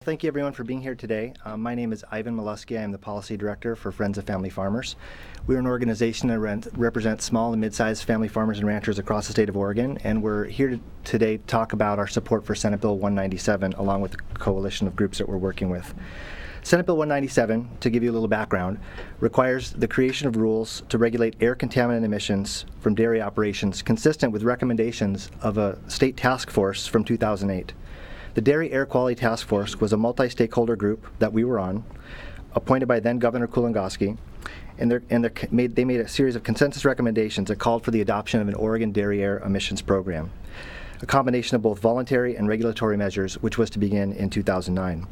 Thank you everyone for being here today. My name is Ivan Maluski. I am the Policy Director for Friends of Family Farmers. We're an organization that represents small and mid-sized family farmers and ranchers across the state of Oregon, and we're here today to talk about our support for Senate Bill 197 along with the coalition of groups that we're working with. Senate Bill 197, to give you a little background, requires the creation of rules to regulate air contaminant emissions from dairy operations consistent with recommendations of a state task force from 2008. The Dairy Air Quality Task Force was a multi-stakeholder group that we were on, appointed by then Governor Kulongoski, and they made a series of consensus recommendations that called for the adoption of an Oregon dairy air emissions program, a combination of both voluntary and regulatory measures, which was to begin in 2009.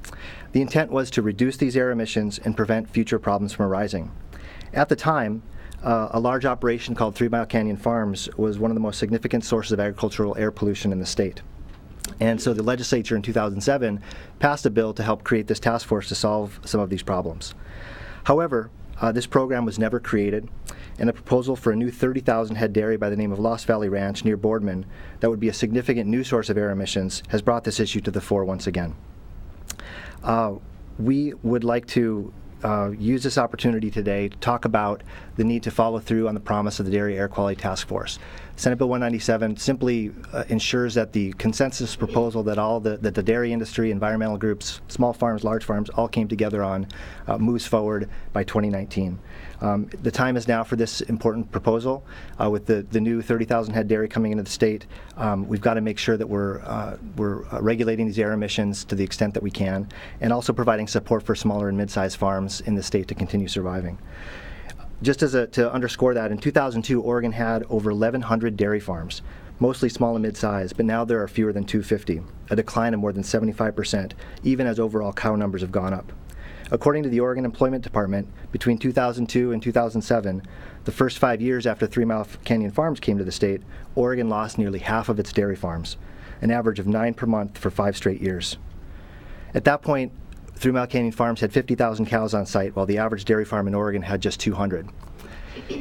The intent was to reduce these air emissions and prevent future problems from arising. At the time, a large operation called 3 Mile Canyon Farms was one of the most significant sources of agricultural air pollution in the state. And so the legislature in 2007 passed a bill to help create this task force to solve some of these problems. However, this program was never created, and the proposal for a new 30,000 head dairy by the name of Lost Valley Ranch near Boardman that would be a significant new source of air emissions has brought this issue to the fore once again. We would like to use this opportunity today to talk about the need to follow through on the promise of the Dairy Air Quality Task Force. Senate Bill 197 simply ensures that the consensus proposal that the dairy industry, environmental groups, small farms, large farms, all came together on moves forward by 2019. The time is now for this important proposal. With the new 30,000 head dairy coming into the state, we've got to make sure that we're regulating these air emissions to the extent that we can, and also providing support for smaller and mid-sized farms in the state to continue surviving. Just to underscore that, in 2002, Oregon had over 1,100 dairy farms, mostly small and mid-sized, but now there are fewer than 250, a decline of more than 75%, even as overall cow numbers have gone up. According to the Oregon Employment Department, between 2002 and 2007, the first 5 years after 3 Mile Canyon Farms came to the state, Oregon lost nearly half of its dairy farms, an average of 9 per month for 5 straight years. At that point, 3 Mile Canyon Farms had 50,000 cows on site, while the average dairy farm in Oregon had just 200.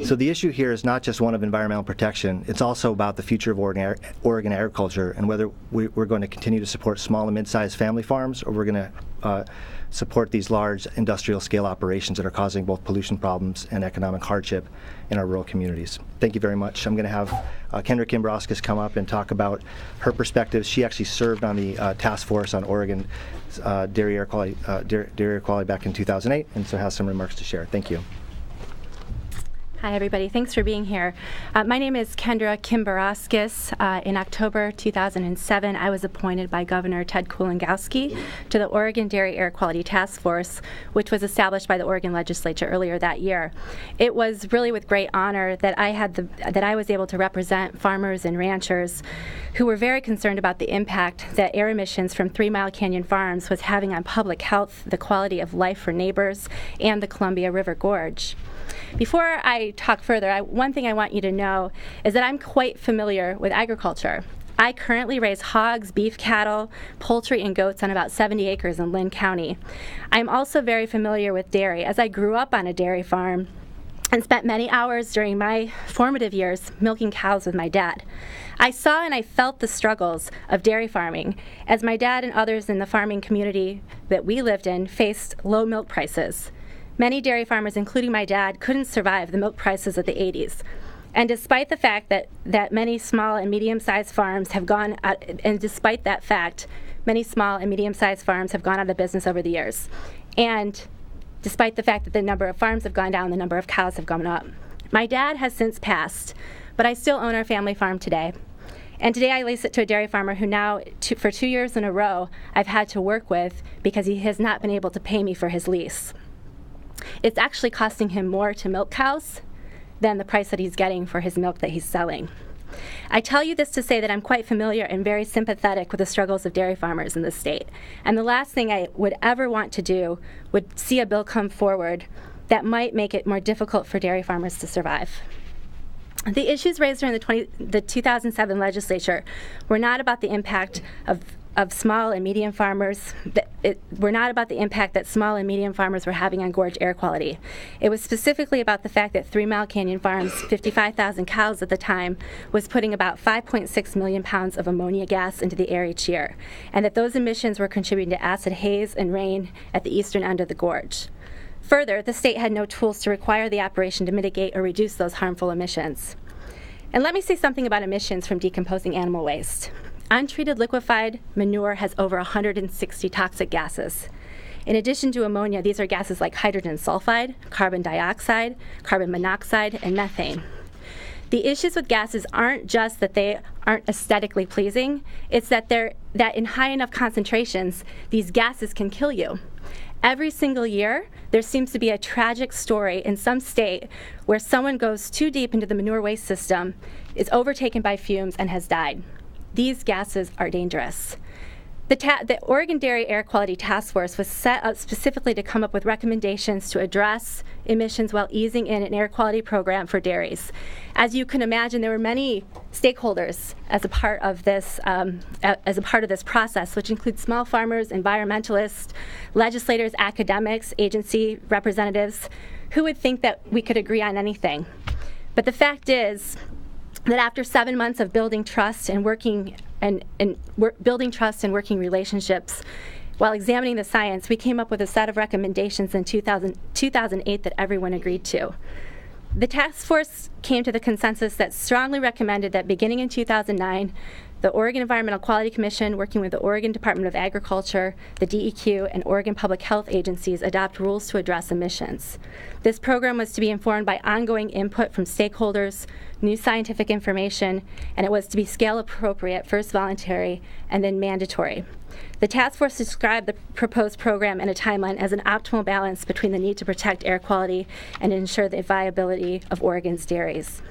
So the issue here is not just one of environmental protection, it's also about the future of Oregon agriculture and whether we're going to continue to support small and mid-sized family farms, or we're going to support these large industrial scale operations that are causing both pollution problems and economic hardship in our rural communities. Thank you very much. I'm going to have Kendra Kimberauskas come up and talk about her perspectives. She actually served on the task force on Oregon dairy air quality back in 2008, and so has some remarks to share. Thank you. Hi, everybody. Thanks for being here. My name is Kendra Kimberauskas. In October 2007, I was appointed by Governor Ted Kulongoski to the Oregon Dairy Air Quality Task Force, which was established by the Oregon legislature earlier that year. It was really with great honor that I was able to represent farmers and ranchers who were very concerned about the impact that air emissions from 3 Mile Canyon Farms was having on public health, the quality of life for neighbors, and the Columbia River Gorge. Before I talk further, one thing I want you to know is that I'm quite familiar with agriculture. I currently raise hogs, beef cattle, poultry, and goats on about 70 acres in Lynn County. I'm also very familiar with dairy, as I grew up on a dairy farm and spent many hours during my formative years milking cows with my dad. I saw and I felt the struggles of dairy farming as my dad and others in the farming community that we lived in faced low milk prices. Many dairy farmers, including my dad, couldn't survive the milk prices of the 80s. And despite the fact that many small and medium-sized farms have gone out, and despite that fact, many small and medium-sized farms have gone out of business over the years. And despite the fact that the number of farms have gone down, the number of cows have gone up. My dad has since passed, but I still own our family farm today. And today I lease it to a dairy farmer who now, for 2 years in a row, I've had to work with because he has not been able to pay me for his lease. It's actually costing him more to milk cows than the price that he's getting for his milk that he's selling. I tell you this to say that I'm quite familiar and very sympathetic with the struggles of dairy farmers in this state. And the last thing I would ever want to do would see a bill come forward that might make it more difficult for dairy farmers to survive. The issues raised during the 2007 legislature were not about the impact of of small and medium farmers were not about the impact that small and medium farmers were having on gorge air quality. It was specifically about the fact that 3 Mile Canyon Farms, 55,000 cows at the time, was putting about 5.6 million pounds of ammonia gas into the air each year, and that those emissions were contributing to acid haze and rain at the eastern end of the gorge. Further, the state had no tools to require the operation to mitigate or reduce those harmful emissions. And let me say something about emissions from decomposing animal waste. Untreated liquefied manure has over 160 toxic gases. In addition to ammonia, these are gases like hydrogen sulfide, carbon dioxide, carbon monoxide, and methane. The issues with gases aren't just that they aren't aesthetically pleasing, it's that in high enough concentrations, these gases can kill you. Every single year, there seems to be a tragic story in some state where someone goes too deep into the manure waste system, is overtaken by fumes, and has died. These gases are dangerous. The Oregon Dairy Air Quality Task Force was set up specifically to come up with recommendations to address emissions while easing in an air quality program for dairies. As you can imagine, there were many stakeholders as a part of this process, which includes small farmers, environmentalists, legislators, academics, agency representatives. Who would think that we could agree on anything? But the fact is that after 7 months of building trust and working relationships, while examining the science, we came up with a set of recommendations in 2008 that everyone agreed to. The task force came to the consensus that strongly recommended that beginning in 2009, the Oregon Environmental Quality Commission, working with the Oregon Department of Agriculture, the DEQ, and Oregon Public Health agencies, adopt rules to address emissions. This program was to be informed by ongoing input from stakeholders, new scientific information, and it was to be scale appropriate, first voluntary, and then mandatory. The task force described the proposed program and a timeline as an optimal balance between the need to protect air quality and ensure the viability of Oregon's dairies.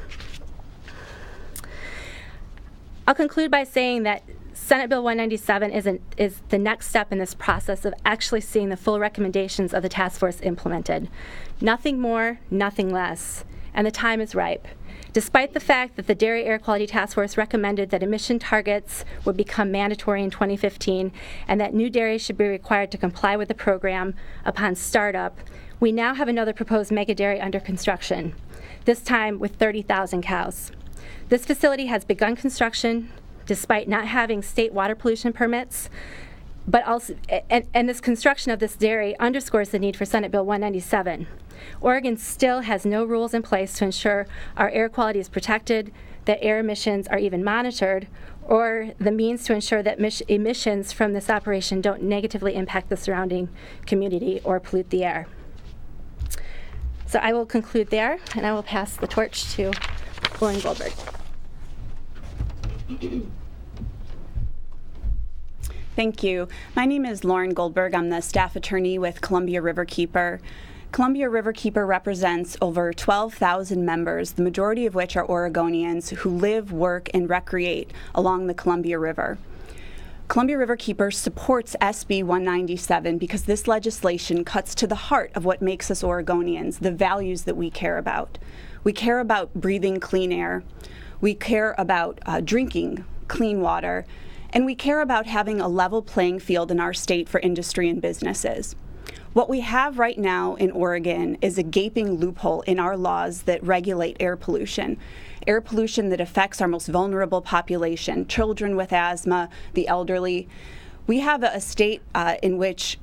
I'll conclude by saying that Senate Bill 197 is the next step in this process of actually seeing the full recommendations of the task force implemented. Nothing more, nothing less, and the time is ripe. Despite the fact that the Dairy Air Quality Task Force recommended that emission targets would become mandatory in 2015 and that new dairies should be required to comply with the program upon startup, we now have another proposed mega dairy under construction, this time with 30,000 cows. This facility has begun construction despite not having state water pollution permits, but also, and this construction of this dairy underscores the need for Senate Bill 197. Oregon still has no rules in place to ensure our air quality is protected, that air emissions are even monitored, or the means to ensure that emissions from this operation don't negatively impact the surrounding community or pollute the air. So I will conclude there, and I will pass the torch to Lauren Goldberg. Thank you. My name is Lauren Goldberg. I'm the staff attorney with Columbia Riverkeeper. Columbia Riverkeeper represents over 12,000 members, the majority of which are Oregonians who live, work, and recreate along the Columbia River. Columbia Riverkeeper supports SB 197 because this legislation cuts to the heart of what makes us Oregonians, the values that we care about. We care about breathing clean air. We care about drinking clean water. And we care about having a level playing field in our state for industry and businesses. What we have right now in Oregon is a gaping loophole in our laws that regulate air pollution that affects our most vulnerable population, children with asthma, the elderly. We have a state in which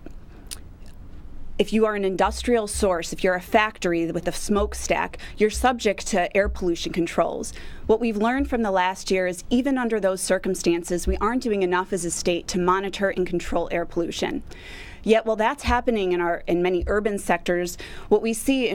if you are an industrial source, if you're a factory with a smokestack, you're subject to air pollution controls. What we've learned from the last year is even under those circumstances, we aren't doing enough as a state to monitor and control air pollution. Yet while that's happening in many urban sectors, what we see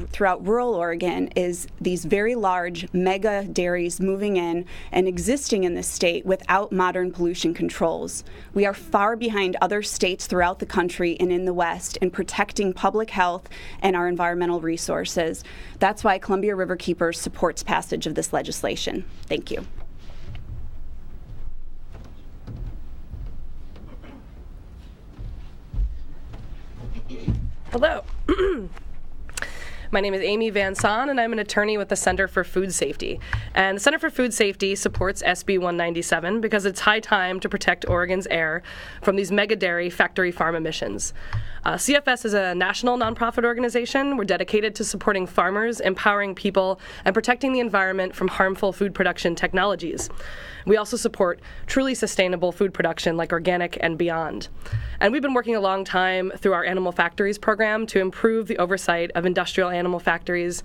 throughout rural Oregon is these very large mega dairies moving in and existing in this state without modern pollution controls. We are far behind other states throughout the country and in the West in protecting public health and our environmental resources. That's why Columbia Riverkeeper supports passage of this legislation. Thank you. Hello. My name is Amy van Saun, and I'm an attorney with the Center for Food Safety. And the Center for Food Safety supports SB 197 because it's high time to protect Oregon's air from these mega dairy factory farm emissions. CFS is a national nonprofit organization. We're dedicated to supporting farmers, empowering people, and protecting the environment from harmful food production technologies. We also support truly sustainable food production like organic and beyond. And we've been working a long time through our Animal Factories program to improve the oversight of industrial animal factories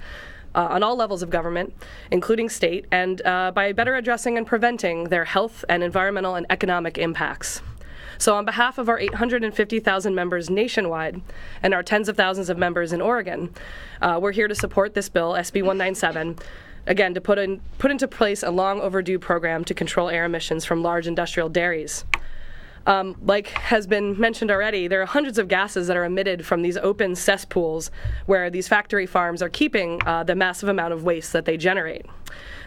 on all levels of government, including state, and by better addressing and preventing their health and environmental and economic impacts. So on behalf of our 850,000 members nationwide and our tens of thousands of members in Oregon, we're here to support this bill, SB 197, again, to put into place a long overdue program to control air emissions from large industrial dairies. Like has been mentioned already, there are hundreds of gases that are emitted from these open cesspools where these factory farms are keeping the massive amount of waste that they generate.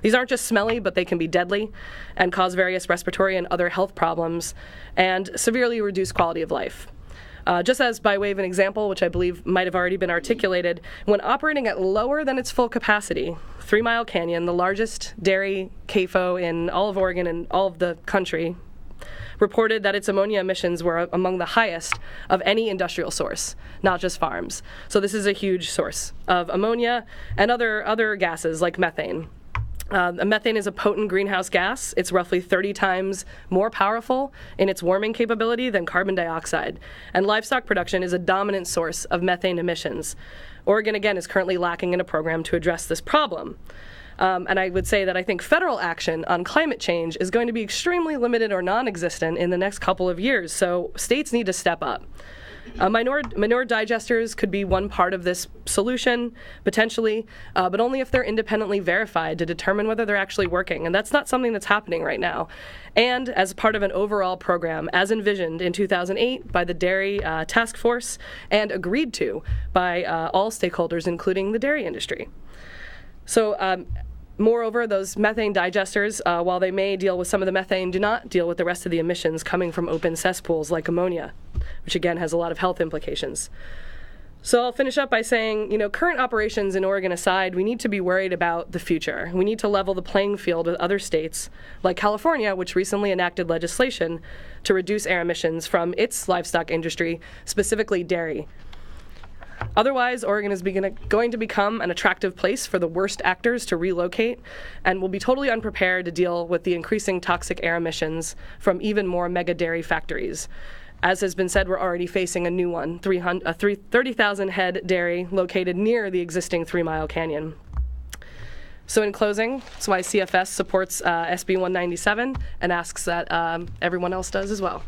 These aren't just smelly, but they can be deadly and cause various respiratory and other health problems and severely reduce quality of life. Just as by way of an example, which I believe might have already been articulated, when operating at lower than its full capacity, 3 Mile Canyon, the largest dairy CAFO in all of Oregon and all of the country, reported that its ammonia emissions were among the highest of any industrial source, not just farms. So this is a huge source of ammonia and other gases like methane. Methane is a potent greenhouse gas. It's roughly 30 times more powerful in its warming capability than carbon dioxide. And livestock production is a dominant source of methane emissions. Oregon, again, is currently lacking in a program to address this problem. And I would say that I think federal action on climate change is going to be extremely limited or non-existent in the next couple of years, so states need to step up. Manure digesters could be one part of this solution, potentially, but only if they're independently verified to determine whether they're actually working, and that's not something that's happening right now. And as part of an overall program, as envisioned in 2008 by the Dairy Task Force and agreed to by all stakeholders, including the dairy industry. So, moreover, those methane digesters, while they may deal with some of the methane, do not deal with the rest of the emissions coming from open cesspools like ammonia, which again has a lot of health implications. So I'll finish up by saying, current operations in Oregon aside, we need to be worried about the future. We need to level the playing field with other states, like California, which recently enacted legislation to reduce air emissions from its livestock industry, specifically dairy. Otherwise, Oregon is going to become an attractive place for the worst actors to relocate and will be totally unprepared to deal with the increasing toxic air emissions from even more mega dairy factories. As has been said, we're already facing a new one, 30,000 head dairy located near the existing 3 Mile Canyon. So in closing, that's why CFS supports SB 197 and asks that everyone else does as well.